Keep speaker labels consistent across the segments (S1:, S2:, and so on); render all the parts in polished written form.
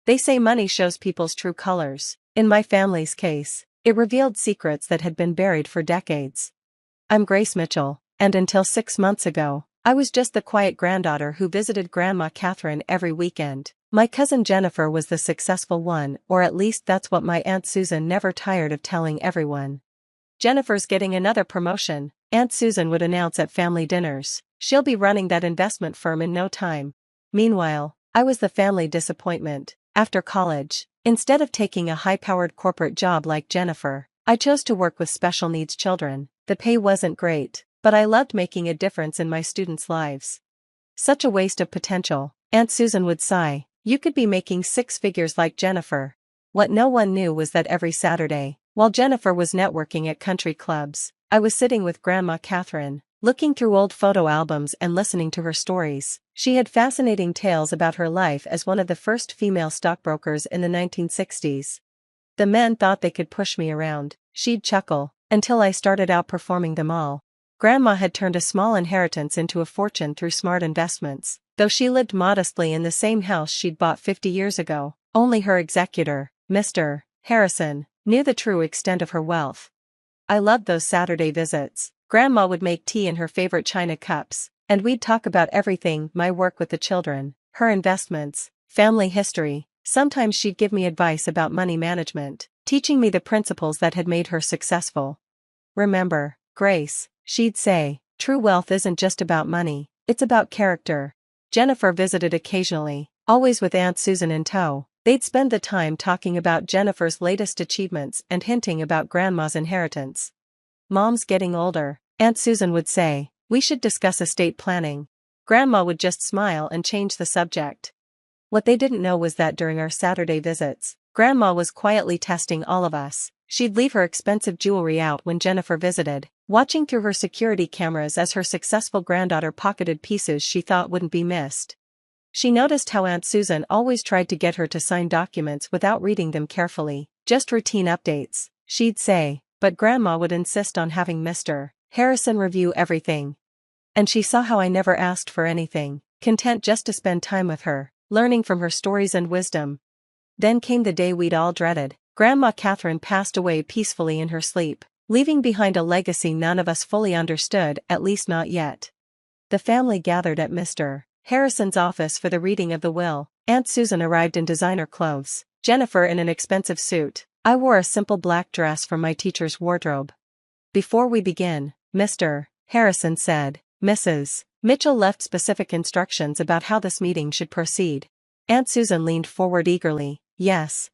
S1: They say money shows people's true colors. In my family's case, it revealed secrets that had been buried for decades. I'm Grace Mitchell, and until 6 months ago, I was just the quiet granddaughter who visited Grandma Catherine every weekend. My cousin Jennifer was the successful one, or at least that's what my Aunt Susan never tired of telling everyone. Jennifer's getting another promotion, Aunt Susan would announce at family dinners. She'll be running that investment firm in no time. Meanwhile, I was the family disappointment. After college, instead of taking a high-powered corporate job like Jennifer, I chose to work with special needs children. The pay wasn't great, but I loved making a difference in my students' lives. Such a waste of potential, Aunt Susan would sigh. You could be making 6 figures like Jennifer. What no one knew was that every Saturday, while Jennifer was networking at country clubs, I was sitting with Grandma Catherine, looking through old photo albums and listening to her stories. She had fascinating tales about her life as one of the first female stockbrokers in the 1960s. The men thought they could push me around, she'd chuckle, until I started outperforming them all. Grandma had turned a small inheritance into a fortune through smart investments. Though she lived modestly in the same house she'd bought 50 years ago, only her executor, Mr. Harrison, knew the true extent of her wealth. I loved those Saturday visits. Grandma would make tea in her favorite china cups, and we'd talk about everything: my work with the children, her investments, family history. Sometimes she'd give me advice about money management, teaching me the principles that had made her successful. Remember, Grace, she'd say, true wealth isn't just about money, it's about character. Jennifer visited occasionally, always with Aunt Susan in tow. They'd spend the time talking about Jennifer's latest achievements and hinting about Grandma's inheritance. Mom's getting older, Aunt Susan would say. We should discuss estate planning. Grandma would just smile and change the subject. What they didn't know was that during our Saturday visits, Grandma was quietly testing all of us. She'd leave her expensive jewelry out when Jennifer visited, watching through her security cameras as her successful granddaughter pocketed pieces she thought wouldn't be missed. She noticed how Aunt Susan always tried to get her to sign documents without reading them carefully, just routine updates, she'd say, but Grandma would insist on having Mr. Harrison review everything. And she saw how I never asked for anything, content just to spend time with her, learning from her stories and wisdom. Then came the day we'd all dreaded. Grandma Catherine passed away peacefully in her sleep, leaving behind a legacy none of us fully understood, at least not yet. The family gathered at Mr. Harrison's office for the reading of the will. Aunt Susan arrived in designer clothes, Jennifer in an expensive suit. I wore a simple black dress from my teacher's wardrobe. Before we begin, Mr. Harrison said, Mrs. Mitchell left specific instructions about how this meeting should proceed. Aunt Susan leaned forward eagerly. Yes,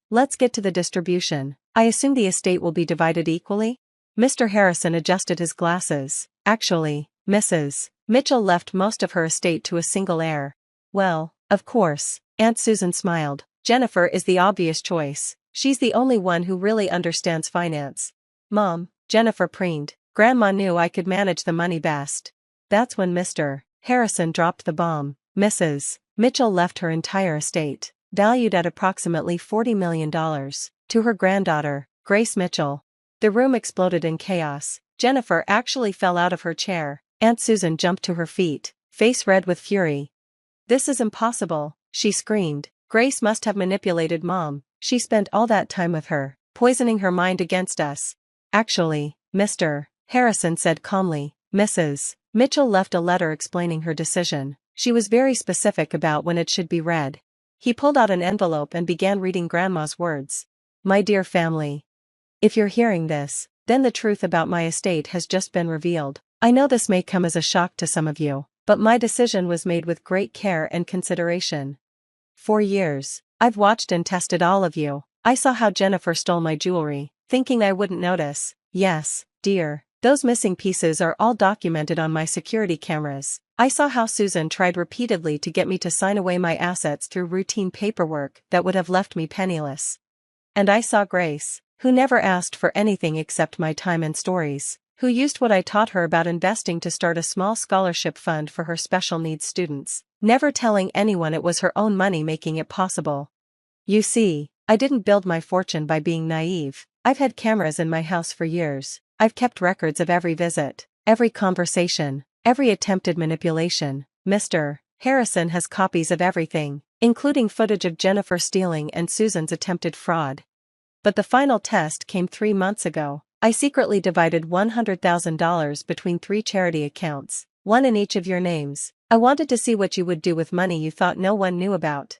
S1: let's get to the distribution. I assume the estate will be divided equally? Mr. Harrison adjusted his glasses. Actually, Mrs. Mitchell left most of her estate to a single heir. Well, of course, Aunt Susan smiled. Jennifer is the obvious choice. She's the only one who really understands finance. Mom, Jennifer preened. Grandma knew I could manage the money best. That's when Mr. Harrison dropped the bomb. Mrs. Mitchell left her entire estate, valued at approximately $40 million, to her granddaughter, Grace Mitchell. The room exploded in chaos. Jennifer actually fell out of her chair. Aunt Susan jumped to her feet, face red with fury. This is impossible, she screamed. Grace must have manipulated Mom. She spent all that time with her, poisoning her mind against us. Actually, Mr. Harrison said calmly, Mrs. Mitchell left a letter explaining her decision. She was very specific about when it should be read. He pulled out an envelope and began reading Grandma's words. My dear family. If you're hearing this, then the truth about my estate has just been revealed. I know this may come as a shock to some of you, but my decision was made with great care and consideration. For years, I've watched and tested all of you. I saw how Jennifer stole my jewelry, thinking I wouldn't notice. Yes, dear, those missing pieces are all documented on my security cameras. I saw how Susan tried repeatedly to get me to sign away my assets through routine paperwork that would have left me penniless. And I saw Grace, who never asked for anything except my time and stories, who used what I taught her about investing to start a small scholarship fund for her special needs students, never telling anyone it was her own money making it possible. You see, I didn't build my fortune by being naive. I've had cameras in my house for years. I've kept records of every visit, every conversation, every attempted manipulation. Mr. Harrison has copies of everything, including footage of Jennifer stealing and Susan's attempted fraud. But the final test came 3 months ago. I secretly divided $100,000 between 3 charity accounts, one in each of your names. I wanted to see what you would do with money you thought no one knew about.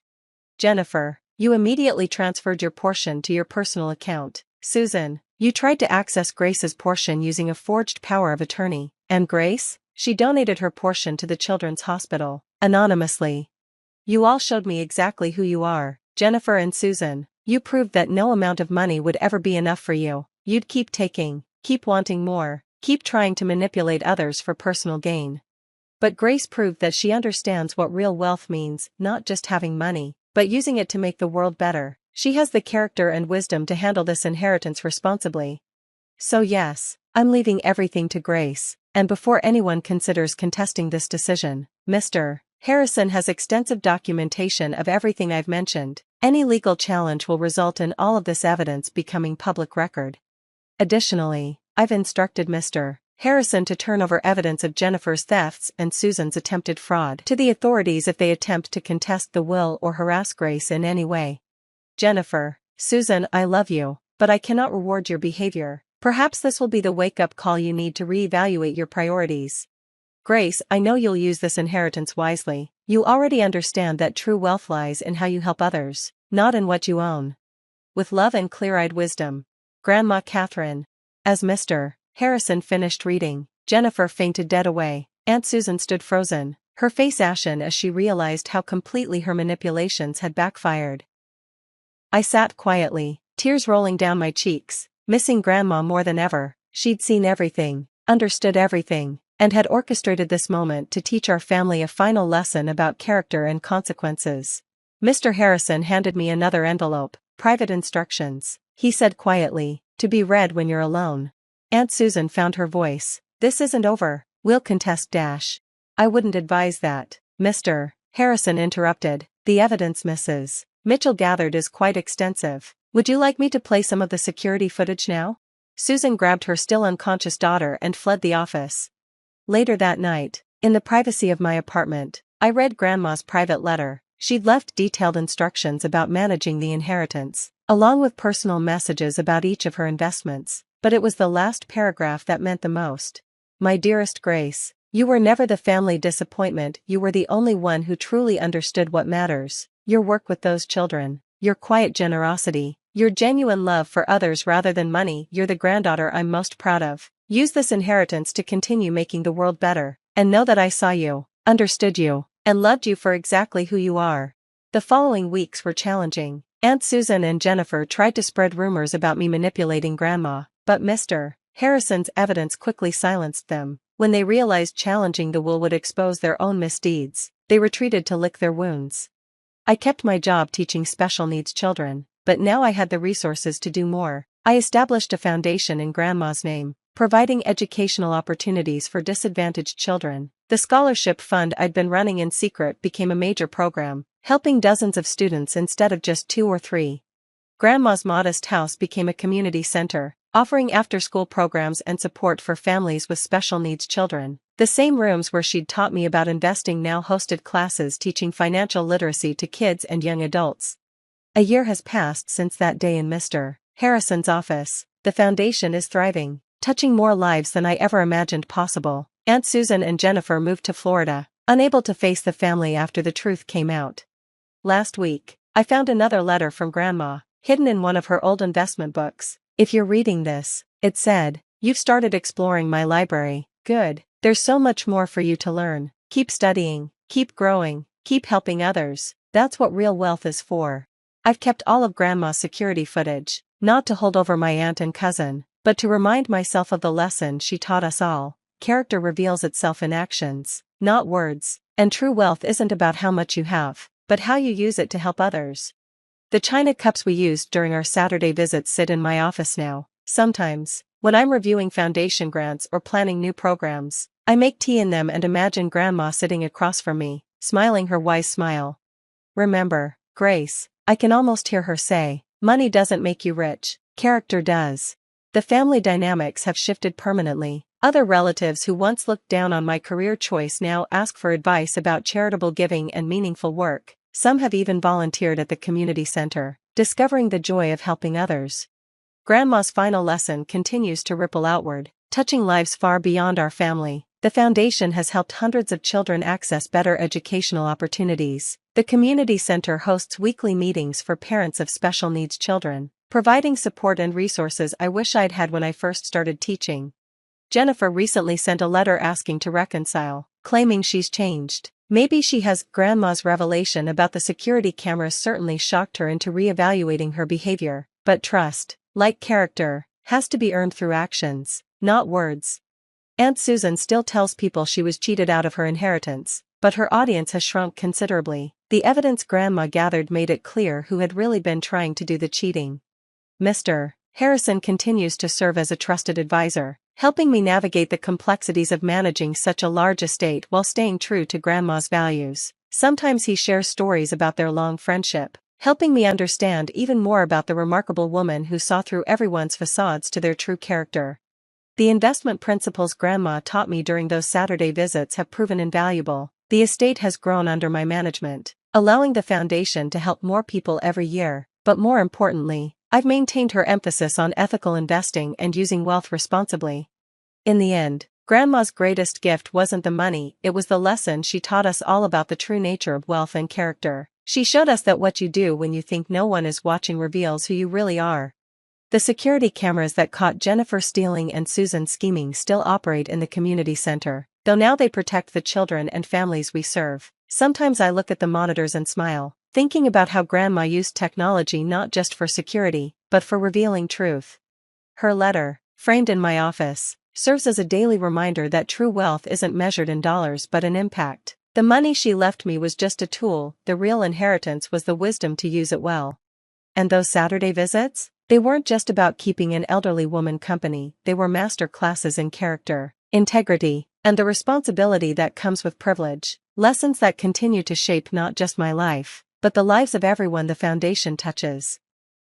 S1: Jennifer, you immediately transferred your portion to your personal account. Susan, you tried to access Grace's portion using a forged power of attorney. And Grace? She donated her portion to the Children's Hospital, anonymously. You all showed me exactly who you are, Jennifer and Susan. You proved that no amount of money would ever be enough for you. You'd keep taking, keep wanting more, keep trying to manipulate others for personal gain. But Grace proved that she understands what real wealth means, not just having money, but using it to make the world better. She has the character and wisdom to handle this inheritance responsibly. So yes, I'm leaving everything to Grace, and before anyone considers contesting this decision, Mr. Harrison has extensive documentation of everything I've mentioned. Any legal challenge will result in all of this evidence becoming public record. Additionally, I've instructed Mr. Harrison to turn over evidence of Jennifer's thefts and Susan's attempted fraud to the authorities if they attempt to contest the will or harass Grace in any way. Jennifer, Susan, I love you, but I cannot reward your behavior. Perhaps this will be the wake-up call you need to reevaluate your priorities. Grace, I know you'll use this inheritance wisely. You already understand that true wealth lies in how you help others, not in what you own. With love and clear-eyed wisdom, Grandma Catherine. As Mr. Harrison finished reading, Jennifer fainted dead away. Aunt Susan stood frozen, her face ashen as she realized how completely her manipulations had backfired. I sat quietly, tears rolling down my cheeks, missing Grandma more than ever. She'd seen everything, understood everything, and had orchestrated this moment to teach our family a final lesson about character and consequences. Mr. Harrison handed me another envelope. Private instructions, he said quietly, to be read when you're alone. Aunt Susan found her voice. This isn't over. We'll contest dash. I wouldn't advise that. Mr. Harrison interrupted. The evidence Mrs. Mitchell gathered is quite extensive. Would you like me to play some of the security footage now? Susan grabbed her still unconscious daughter and fled the office. Later that night, in the privacy of my apartment, I read Grandma's private letter. She'd left detailed instructions about managing the inheritance, along with personal messages about each of her investments, but it was the last paragraph that meant the most. My dearest Grace, you were never the family disappointment, you were the only one who truly understood what matters. Your work with those children, your quiet generosity, your genuine love for others rather than money, you're the granddaughter I'm most proud of. Use this inheritance to continue making the world better, and know that I saw you, understood you, and loved you for exactly who you are. The following weeks were challenging. Aunt Susan and Jennifer tried to spread rumors about me manipulating Grandma, but Mr. Harrison's evidence quickly silenced them. When they realized challenging the will would expose their own misdeeds, they retreated to lick their wounds. I kept my job teaching special needs children, but now I had the resources to do more. I established a foundation in Grandma's name, providing educational opportunities for disadvantaged children. The scholarship fund I'd been running in secret became a major program, helping dozens of students instead of just 2 or 3. Grandma's modest house became a community center, offering after-school programs and support for families with special needs children. The same rooms where she'd taught me about investing now hosted classes teaching financial literacy to kids and young adults. A year has passed since that day in Mr. Harrison's office. The foundation is thriving, touching more lives than I ever imagined possible. Aunt Susan and Jennifer moved to Florida, unable to face the family after the truth came out. Last week, I found another letter from Grandma, hidden in one of her old investment books. If you're reading this, it said, you've started exploring my library. Good. There's so much more for you to learn. Keep studying, keep growing, keep helping others. That's what real wealth is for. I've kept all of Grandma's security footage, not to hold over my aunt and cousin, but to remind myself of the lesson she taught us all. Character reveals itself in actions, not words, and true wealth isn't about how much you have, but how you use it to help others. The china cups we used during our Saturday visits sit in my office now. Sometimes, when I'm reviewing foundation grants or planning new programs, I make tea in them and imagine Grandma sitting across from me, smiling her wise smile. Remember, Grace, I can almost hear her say, money doesn't make you rich, character does. The family dynamics have shifted permanently. Other relatives who once looked down on my career choice now ask for advice about charitable giving and meaningful work. Some have even volunteered at the community center, discovering the joy of helping others. Grandma's final lesson continues to ripple outward, touching lives far beyond our family. The foundation has helped hundreds of children access better educational opportunities. The community center hosts weekly meetings for parents of special needs children, providing support and resources I wish I'd had when I first started teaching. Jennifer recently sent a letter asking to reconcile, claiming she's changed. Maybe she has. Grandma's revelation about the security cameras certainly shocked her into reevaluating her behavior, but trust, like character, has to be earned through actions, not words. Aunt Susan still tells people she was cheated out of her inheritance, but her audience has shrunk considerably. The evidence Grandma gathered made it clear who had really been trying to do the cheating. Mr. Harrison continues to serve as a trusted advisor, helping me navigate the complexities of managing such a large estate while staying true to Grandma's values. Sometimes he shares stories about their long friendship, helping me understand even more about the remarkable woman who saw through everyone's facades to their true character. The investment principles Grandma taught me during those Saturday visits have proven invaluable. The estate has grown under my management, allowing the foundation to help more people every year, but more importantly, I've maintained her emphasis on ethical investing and using wealth responsibly. In the end, Grandma's greatest gift wasn't the money, it was the lesson she taught us all about the true nature of wealth and character. She showed us that what you do when you think no one is watching reveals who you really are. The security cameras that caught Jennifer stealing and Susan scheming still operate in the community center, though now they protect the children and families we serve. Sometimes I look at the monitors and smile, thinking about how Grandma used technology not just for security, but for revealing truth. Her letter, framed in my office, serves as a daily reminder that true wealth isn't measured in dollars but in impact. The money she left me was just a tool, the real inheritance was the wisdom to use it well. And those Saturday visits? They weren't just about keeping an elderly woman company, they were master classes in character, integrity, and the responsibility that comes with privilege, lessons that continue to shape not just my life, but the lives of everyone the foundation touches.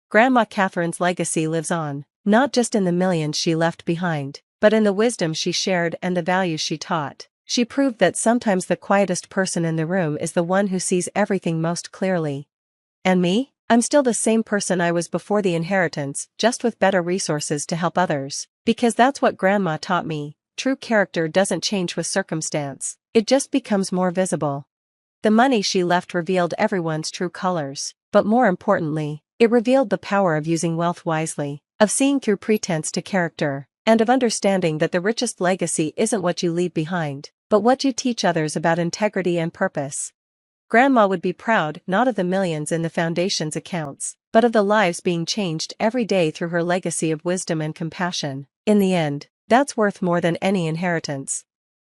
S1: Grandma Catherine's legacy lives on, not just in the millions she left behind, but in the wisdom she shared and the values she taught. She proved that sometimes the quietest person in the room is the one who sees everything most clearly. And me? I'm still the same person I was before the inheritance, just with better resources to help others. Because that's what Grandma taught me, true character doesn't change with circumstance, it just becomes more visible. The money she left revealed everyone's true colors, but more importantly, it revealed the power of using wealth wisely, of seeing through pretense to character, and of understanding that the richest legacy isn't what you leave behind, but what you teach others about integrity and purpose. Grandma would be proud not of the millions in the foundation's accounts, but of the lives being changed every day through her legacy of wisdom and compassion. In the end, that's worth more than any inheritance.